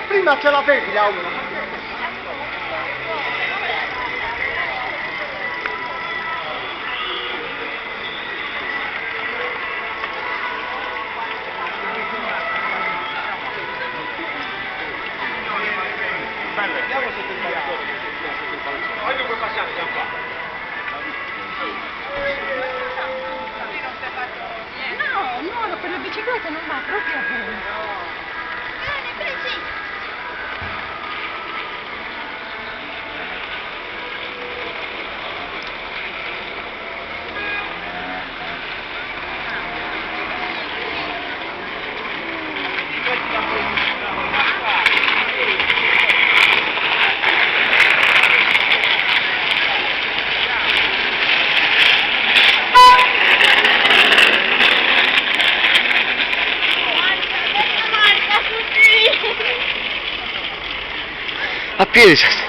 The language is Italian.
Prima ce l'avevi l'auto. Vediamo se il balcone. Voglio puoi passare da qua. No, per le biciclette non va proprio bene. Bene, sì. A piedi.